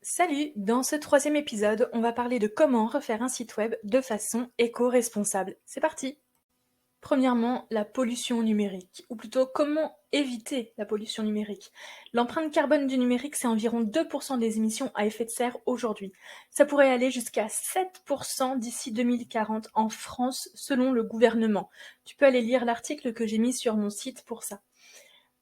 Salut! Dans ce troisième épisode, on va parler de comment refaire un site web de façon éco-responsable. C'est parti! Premièrement, la pollution numérique, ou plutôt comment éviter la pollution numérique. L'empreinte carbone du numérique, c'est environ 2% des émissions à effet de serre aujourd'hui. Ça pourrait aller jusqu'à 7% d'ici 2040 en France, selon le gouvernement. Tu peux aller lire l'article que j'ai mis sur mon site pour ça.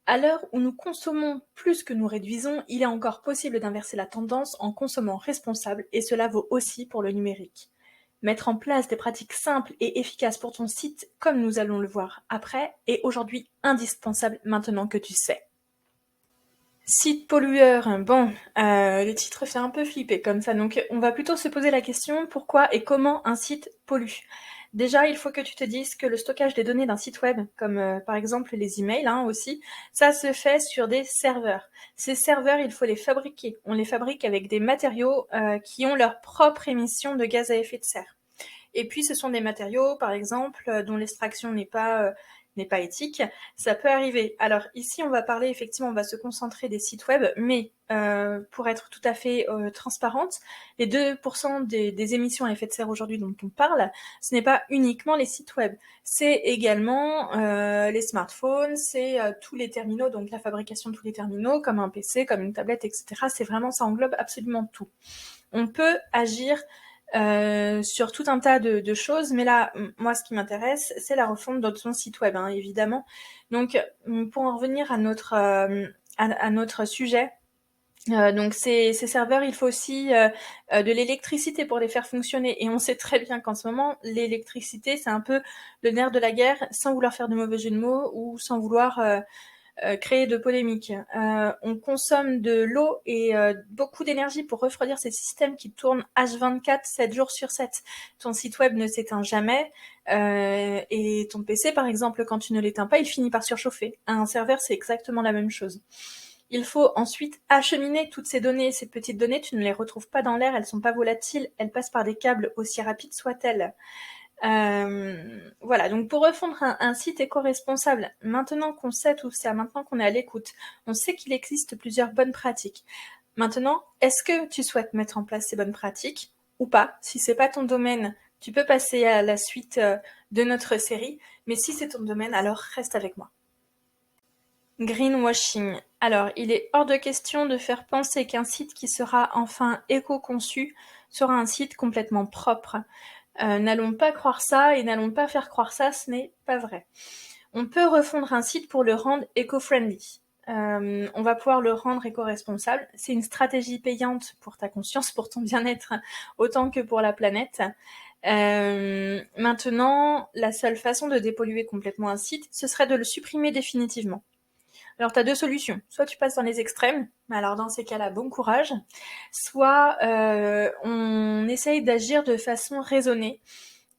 À l'heure où nous consommons plus que nous réduisons, il est encore possible d'inverser la tendance en consommant responsable et cela vaut aussi pour le numérique. Mettre en place des pratiques simples et efficaces pour ton site, comme nous allons le voir après, est aujourd'hui indispensable maintenant que tu sais. Site pollueur, bon, le titre fait un peu flipper comme ça, donc on va plutôt se poser la question pourquoi et comment un site pollue. Déjà, il faut que tu te dises que le stockage des données d'un site web, comme par exemple les emails aussi, ça se fait sur des serveurs. Ces serveurs, il faut les fabriquer. On les fabrique avec des matériaux qui ont leur propre émission de gaz à effet de serre. Et puis ce sont des matériaux, par exemple, dont l'extraction n'est pas éthique. Ça peut arriver. Alors ici, on va parler effectivement, on va se concentrer des sites web, mais pour être tout à fait transparente, les 2% des émissions à effet de serre aujourd'hui dont on parle, ce n'est pas uniquement les sites web. C'est également les smartphones, c'est tous les terminaux, donc la fabrication de tous les terminaux, comme un PC, comme une tablette, etc. C'est vraiment, ça englobe absolument tout. On peut agir sur tout un tas de choses, mais là, moi, ce qui m'intéresse, c'est la refonte de son site web, évidemment. Donc, pour en revenir à notre sujet, donc ces serveurs, il faut aussi de l'électricité pour les faire fonctionner. Et on sait très bien qu'en ce moment, l'électricité, c'est un peu le nerf de la guerre, sans vouloir faire de mauvais jeu de mots ou sans vouloir créer de polémiques. On consomme de l'eau et beaucoup d'énergie pour refroidir ces systèmes qui tournent H24, 7 jours sur 7. Ton site web ne s'éteint jamais et ton PC, par exemple, quand tu ne l'éteins pas, il finit par surchauffer. Un serveur, c'est exactement la même chose. Il faut ensuite acheminer toutes ces données. Ces petites données, tu ne les retrouves pas dans l'air, elles sont pas volatiles, elles passent par des câbles aussi rapides soient-elles. Voilà, donc pour refondre un site éco-responsable, maintenant qu'on sait tout ça, maintenant qu'on est à l'écoute, on sait qu'il existe plusieurs bonnes pratiques. Maintenant, est-ce que tu souhaites mettre en place ces bonnes pratiques ou pas? Si c'est pas ton domaine, tu peux passer à la suite de notre série, mais si c'est ton domaine, alors reste avec moi. Greenwashing. Alors, il est hors de question de faire penser qu'un site qui sera enfin éco-conçu sera un site complètement propre. N'allons pas croire ça et n'allons pas faire croire ça, ce n'est pas vrai. On peut refondre un site pour le rendre éco-friendly. On va pouvoir le rendre éco-responsable. C'est une stratégie payante pour ta conscience, pour ton bien-être, autant que pour la planète. Maintenant, la seule façon de dépolluer complètement un site, ce serait de le supprimer définitivement. Alors, tu as deux solutions. Soit tu passes dans les extrêmes, mais alors dans ces cas-là, bon courage. Soit on essaye d'agir de façon raisonnée.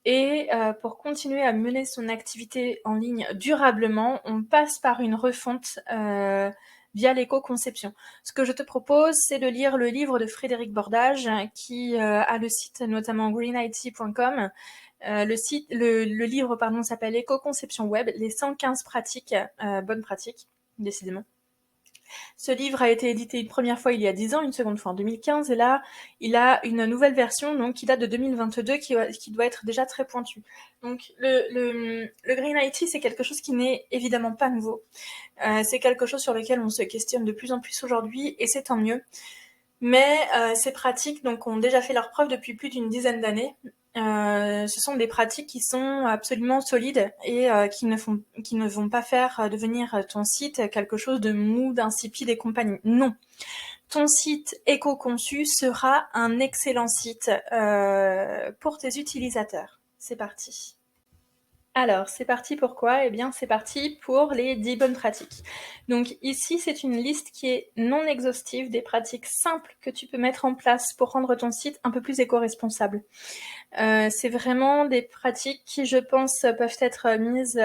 Et pour continuer à mener son activité en ligne durablement, on passe par une refonte via l'éco-conception. Ce que je te propose, c'est de lire le livre de Frédéric Bordage, qui a le site notamment greenIT.com. Le livre s'appelle Éco-conception web, les 115 pratiques, bonnes pratiques, décidément. Ce livre a été édité une première fois il y a 10 ans, une seconde fois en 2015, et là, il a une nouvelle version donc, qui date de 2022, qui doit être déjà très pointue. Donc, le Green IT, c'est quelque chose qui n'est évidemment pas nouveau. C'est quelque chose sur lequel on se questionne de plus en plus aujourd'hui, et c'est tant mieux. Mais ces pratiques donc, ont déjà fait leur preuve depuis plus d'une dizaine d'années. Ce sont des pratiques qui sont absolument solides et qui ne vont pas faire devenir ton site quelque chose de mou, d'insipide et compagnie. Non. Ton site éco-conçu sera un excellent site pour tes utilisateurs. C'est parti. Alors, c'est parti pour quoi? Eh bien, c'est parti pour les 10 bonnes pratiques. Donc ici, c'est une liste qui est non exhaustive des pratiques simples que tu peux mettre en place pour rendre ton site un peu plus éco-responsable. C'est vraiment des pratiques qui, je pense, peuvent être mises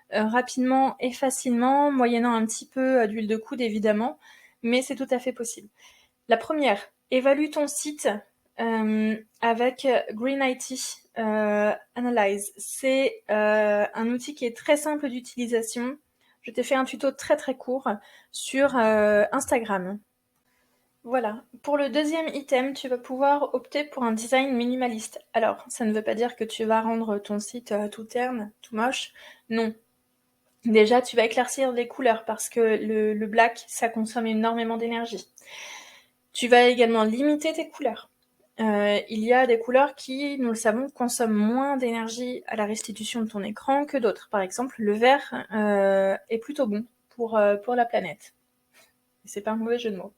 rapidement et facilement, moyennant un petit peu d'huile de coude, évidemment, mais c'est tout à fait possible. La première, évalue ton site avec GreenIT Analyze. C'est un outil qui est très simple d'utilisation. Je t'ai fait un tuto très très court sur Instagram. Voilà. Pour le deuxième item, tu vas pouvoir opter pour un design minimaliste. Alors, ça ne veut pas dire que tu vas rendre ton site tout terne, tout moche. Non. Déjà, tu vas éclaircir les couleurs parce que le black, ça consomme énormément d'énergie. Tu vas également limiter tes couleurs. Il y a des couleurs qui, nous le savons, consomment moins d'énergie à la restitution de ton écran que d'autres. Par exemple, le vert est plutôt bon pour la planète. C'est pas un mauvais jeu de mots.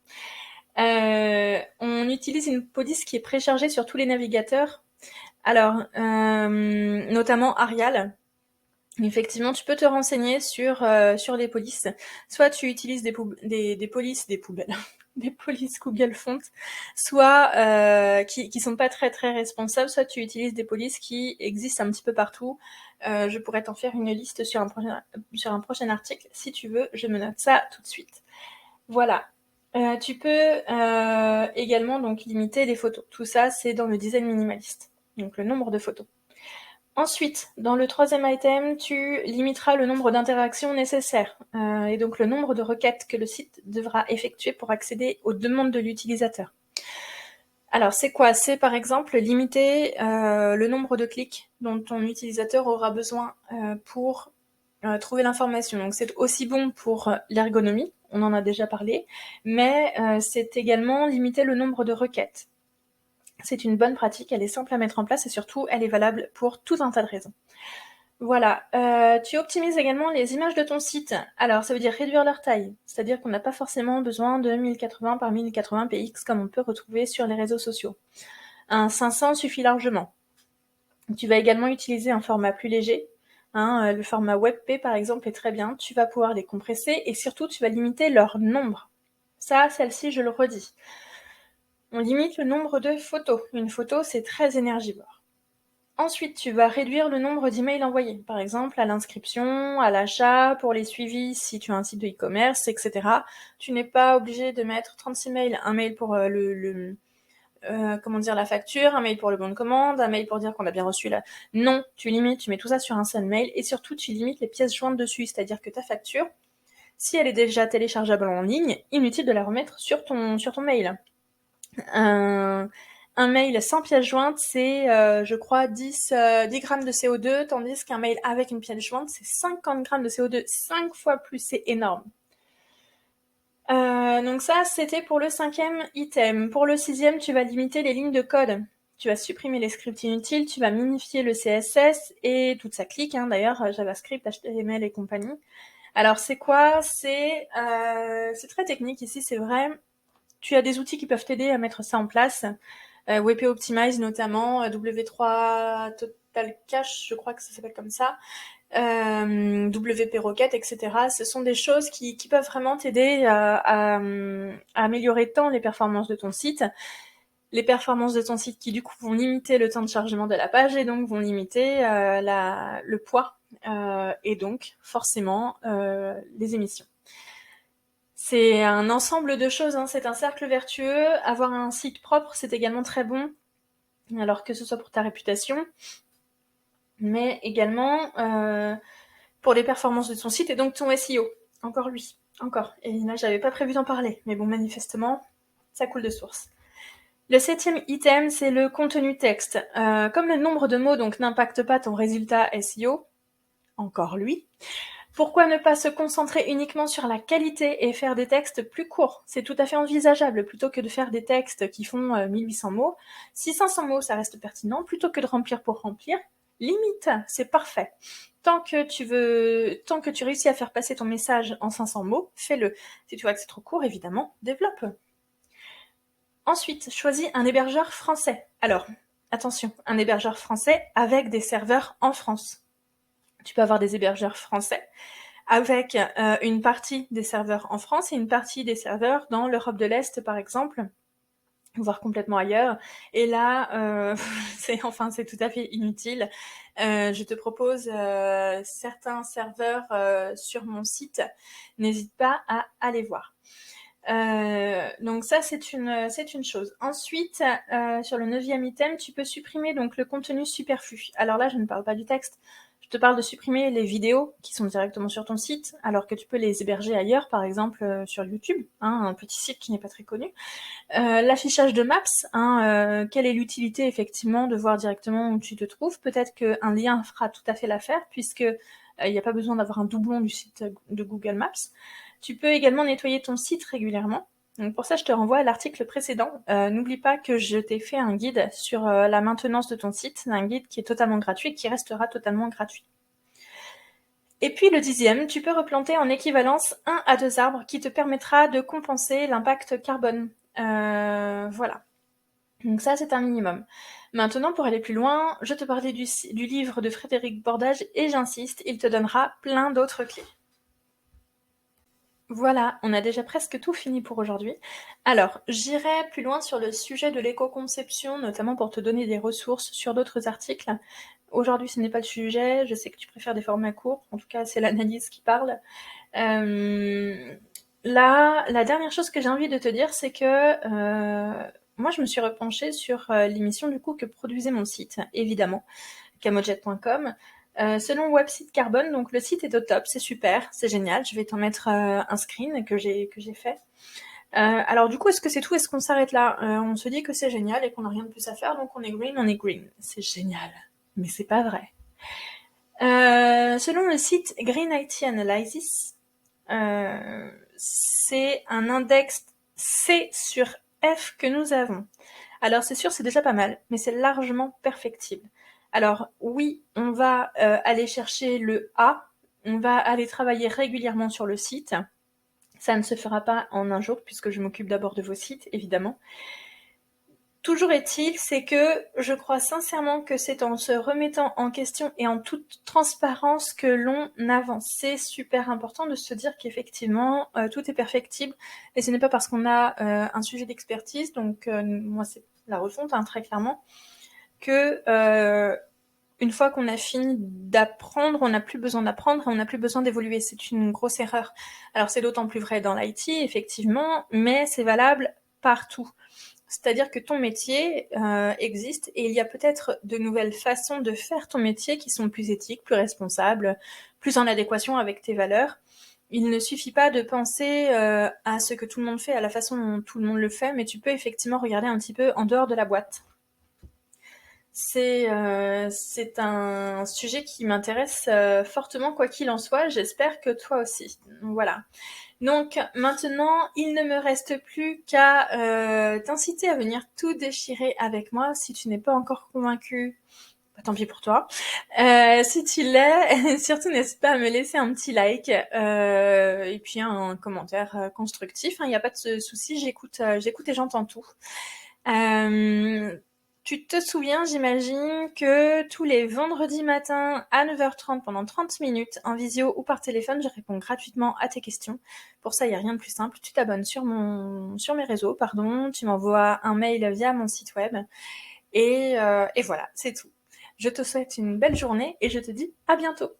On utilise une police qui est préchargée sur tous les navigateurs. Alors, notamment Arial. Effectivement, tu peux te renseigner sur les polices. Soit tu utilises des polices, des poubelles, des polices Google Fonts, soit qui sont pas très très responsables, soit tu utilises des polices qui existent un petit peu partout. Je pourrais t'en faire une liste sur un prochain article. Si tu veux, je me note ça tout de suite. Voilà. Tu peux également donc limiter les photos. Tout ça, c'est dans le design minimaliste. Donc le nombre de photos. Ensuite, dans le troisième item, tu limiteras le nombre d'interactions nécessaires et donc le nombre de requêtes que le site devra effectuer pour accéder aux demandes de l'utilisateur. Alors c'est quoi? C'est par exemple limiter le nombre de clics dont ton utilisateur aura besoin pour trouver l'information. Donc c'est aussi bon pour l'ergonomie, on en a déjà parlé, mais c'est également limiter le nombre de requêtes. C'est une bonne pratique, elle est simple à mettre en place et surtout elle est valable pour tout un tas de raisons. Voilà, tu optimises également les images de ton site. Alors ça veut dire réduire leur taille, c'est-à-dire qu'on n'a pas forcément besoin de 1080 par 1080 px comme on peut retrouver sur les réseaux sociaux. Un 500 suffit largement. Tu vas également utiliser un format plus léger. Le format WebP par exemple est très bien, tu vas pouvoir les compresser et surtout tu vas limiter leur nombre. Ça, celle-ci, je le redis. On limite le nombre de photos. Une photo, c'est très énergivore. Ensuite, tu vas réduire le nombre d'emails envoyés, par exemple à l'inscription, à l'achat, pour les suivis si tu as un site de e-commerce, etc. Tu n'es pas obligé de mettre 36 mails, un mail pour la facture, un mail pour le bon de commande, un mail pour dire qu'on a bien reçu la... Non, tu limites, tu mets tout ça sur un seul mail et surtout tu limites les pièces jointes dessus, c'est-à-dire que ta facture, si elle est déjà téléchargeable en ligne, inutile de la remettre sur ton mail. Un mail sans pièce jointe, c'est, je crois, 10 grammes de CO2, tandis qu'un mail avec une pièce jointe, c'est 50 grammes de CO2, 5 fois plus, c'est énorme. Donc ça, c'était pour le 5e item. Pour le 6e, tu vas limiter les lignes de code. Tu vas supprimer les scripts inutiles, tu vas minifier le CSS et toute sa clique, d'ailleurs, JavaScript, HTML et compagnie. Alors c'est quoi? C'est très technique ici, c'est vrai. Tu as des outils qui peuvent t'aider à mettre ça en place. WP Optimize notamment, W3 Total Cache, je crois que ça s'appelle comme ça, WP Rocket, etc. Ce sont des choses qui peuvent vraiment t'aider à améliorer tant les performances de ton site, les performances de ton site qui du coup vont limiter le temps de chargement de la page et donc vont limiter le poids et donc forcément les émissions. C'est un ensemble de choses, c'est un cercle vertueux. Avoir un site propre, c'est également très bon, alors que ce soit pour ta réputation, mais également pour les performances de ton site et donc ton SEO. Encore lui, encore. Et là, j'avais pas prévu d'en parler, mais bon, manifestement, ça coule de source. Le 7e item, c'est le contenu texte. Comme le nombre de mots donc n'impacte pas ton résultat SEO, encore lui, pourquoi ne pas se concentrer uniquement sur la qualité et faire des textes plus courts? C'est tout à fait envisageable, plutôt que de faire des textes qui font 1800 mots. Si 500 mots, ça reste pertinent, plutôt que de remplir pour remplir, limite, c'est parfait. Tant que tu réussis à faire passer ton message en 500 mots, fais-le. Si tu vois que c'est trop court, évidemment, développe. Ensuite, choisis un hébergeur français. Alors, attention, un hébergeur français avec des serveurs en France. Tu peux avoir des hébergeurs français avec une partie des serveurs en France et une partie des serveurs dans l'Europe de l'Est, par exemple, voire complètement ailleurs. Et là, c'est tout à fait inutile. Je te propose certains serveurs sur mon site. N'hésite pas à aller voir. Donc ça, c'est une chose. Ensuite, sur le 9e item, tu peux supprimer donc le contenu superflu. Alors là, je ne parle pas du texte. Je te parle de supprimer les vidéos qui sont directement sur ton site, alors que tu peux les héberger ailleurs, par exemple sur YouTube, un petit site qui n'est pas très connu. L'affichage de Maps, quelle est l'utilité effectivement de voir directement où tu te trouves? Peut-être qu'un lien fera tout à fait l'affaire, puisque il n'y a pas besoin d'avoir un doublon du site de Google Maps. Tu peux également nettoyer ton site régulièrement. Donc pour ça, je te renvoie à l'article précédent. N'oublie pas que je t'ai fait un guide sur la maintenance de ton site, un guide qui est totalement gratuit et qui restera totalement gratuit. Et puis le 10e, tu peux replanter en équivalence 1 à 2 arbres qui te permettra de compenser l'impact carbone. Voilà. Donc ça, c'est un minimum. Maintenant, pour aller plus loin, je te parlais du livre de Frédéric Bordage et j'insiste, il te donnera plein d'autres clés. Voilà, on a déjà presque tout fini pour aujourd'hui. Alors, j'irai plus loin sur le sujet de l'éco-conception, notamment pour te donner des ressources sur d'autres articles. Aujourd'hui, ce n'est pas le sujet, je sais que tu préfères des formats courts, en tout cas, c'est l'analyse qui parle. Là, la dernière chose que j'ai envie de te dire, c'est que moi, je me suis repenchée sur l'émission du coup que produisait mon site, évidemment, camojet.com. Selon Website Carbone, donc le site est au top, c'est super, c'est génial. Je vais t'en mettre un screen que j'ai fait. Alors du coup, est-ce que c'est tout? Est-ce qu'on s'arrête là? On se dit que c'est génial et qu'on n'a rien de plus à faire, donc on est green, on est green. C'est génial, mais c'est pas vrai. Selon le site Green IT Analysis, c'est un index C sur F que nous avons. Alors c'est sûr, c'est déjà pas mal, mais c'est largement perfectible. Alors oui, on va aller chercher le A, on va aller travailler régulièrement sur le site. Ça ne se fera pas en un jour, puisque je m'occupe d'abord de vos sites, évidemment. Toujours est-il, c'est que je crois sincèrement que c'est en se remettant en question et en toute transparence que l'on avance. C'est super important de se dire qu'effectivement, tout est perfectible, et ce n'est pas parce qu'on a un sujet d'expertise, donc moi c'est la refonte, très clairement, que une fois qu'on a fini d'apprendre, on n'a plus besoin d'apprendre et on n'a plus besoin d'évoluer. C'est une grosse erreur. Alors c'est d'autant plus vrai dans l'IT, effectivement, mais c'est valable partout. C'est-à-dire que ton métier existe et il y a peut-être de nouvelles façons de faire ton métier qui sont plus éthiques, plus responsables, plus en adéquation avec tes valeurs. Il ne suffit pas de penser à ce que tout le monde fait, à la façon dont tout le monde le fait, mais tu peux effectivement regarder un petit peu en dehors de la boîte. C'est un sujet qui m'intéresse fortement, quoi qu'il en soit. J'espère que toi aussi. Voilà. Donc maintenant, il ne me reste plus qu'à t'inciter à venir tout déchirer avec moi. Si tu n'es pas encore convaincu, bah, tant pis pour toi. Si tu l'es, surtout n'hésite pas à me laisser un petit like et puis un commentaire constructif. Il n'y a pas de souci, j'écoute et j'entends tout. Tu te souviens, j'imagine, que tous les vendredis matins à 9h30 pendant 30 minutes, en visio ou par téléphone, je réponds gratuitement à tes questions. Pour ça, il n'y a rien de plus simple. Tu t'abonnes sur mes réseaux, tu m'envoies un mail via mon site web. Et voilà, c'est tout. Je te souhaite une belle journée et je te dis à bientôt.